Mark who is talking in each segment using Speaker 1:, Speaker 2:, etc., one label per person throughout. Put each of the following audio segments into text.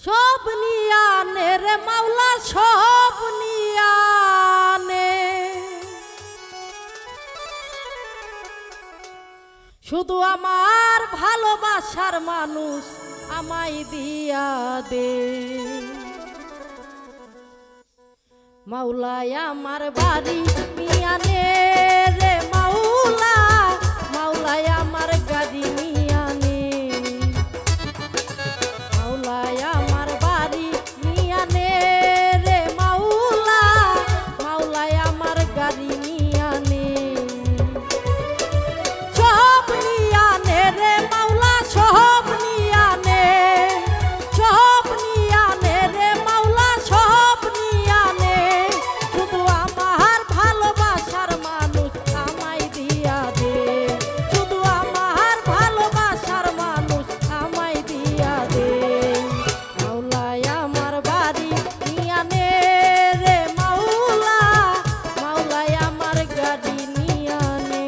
Speaker 1: সব নিয়ানে রে মাওলা সব নিয়ানে, শুধু আমার ভালোবাসার মানুষ আমায় দিয়া দে। মাওলা আমার বাড়ি মিয়ানে রে মাওলা, মাওলা আমার গাড়ি মিয়ানে, মাওলা আমার বাড়ি মিয়ানে রে মাওলা, মাওলা আমার গাড়ি মিয়ানে। সব নিয়ানে রে মাওলা সব নিয়ানে, সব নিয়ানে রে মাওলা সব নিয়ানে, শুধু আমার ভালোবাসার মানুষ আমায় দিয়া দে, শুধু আমার ভালোবাসার মানুষ আমায় দিয়া দে। মাওলা আমার বাড়ি নিয়ানে রে মাওলা, মাওলা আমার গাড়ি নিয়ানে।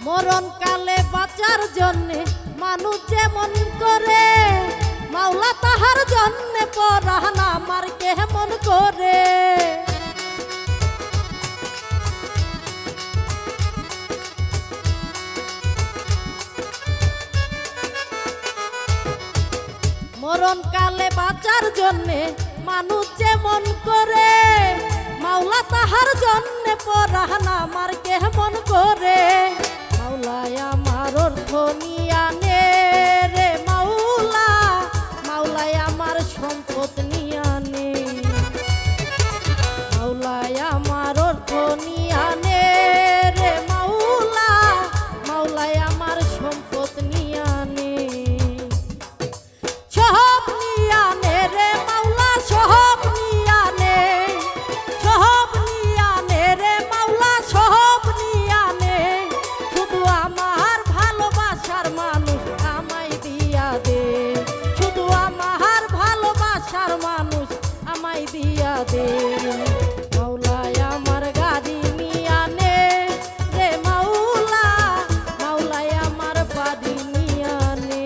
Speaker 1: মরণ কালে বাঁচার জন্যে মানুষ যেমন করে, মাওলা তাহার জন্যে পরাণ আমার কেমন করে। মরণ কালে বাঁচার জন্যে মানুষ যেমন করে, মাওলা তাহার জন্যে পরাণ আমার কেমন করে। মাওলা আমার অর্থ নিয়ানে রে মাওলা, মাওলা আমার সম্পদ নিয়ানে, মাওলা আমার অর্থ নিয়ানে রে মাওলা, মাওলা আমার সম্পদ নিয়ানে। সব নিয়ানে রে মাওলা সব নিয়ানে, সব নিয়ানে রে মাওলা সব নিয়ানে, শুধু আমার ভালোবাসার মানুষ আমায় দিয়া দে, শুধু আমার ভালোবাসার মানুষ আমায় দিয়া দে। মাওলা আমার গাড়ি নিয়ানে রে মাওলা, মাওলা আমার বাড়ি নিয়ানে।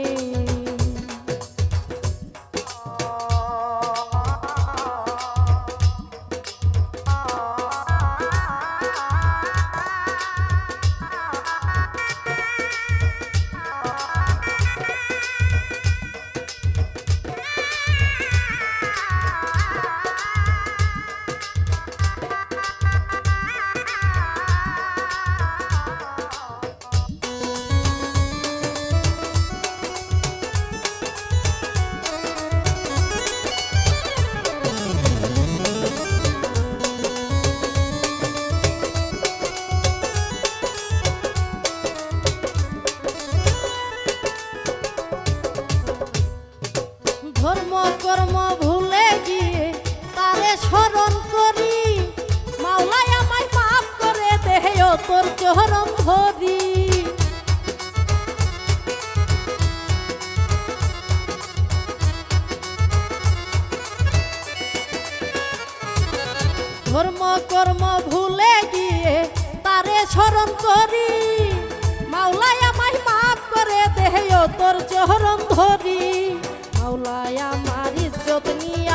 Speaker 1: ধর্ম কর্ম ভুলে গিয়ে তারে স্মরণ করি, মাওলাই আমায় মাফ করে দেহ তোর চরণ ধরি। ধর্ম কর্ম ভুলে গিয়ে তারে স্মরণ করি, মাওলাই আমায় মাফ করে দেহ তোর চরণ ধরি। মাওলা আমার ইজ্জত নিয়ে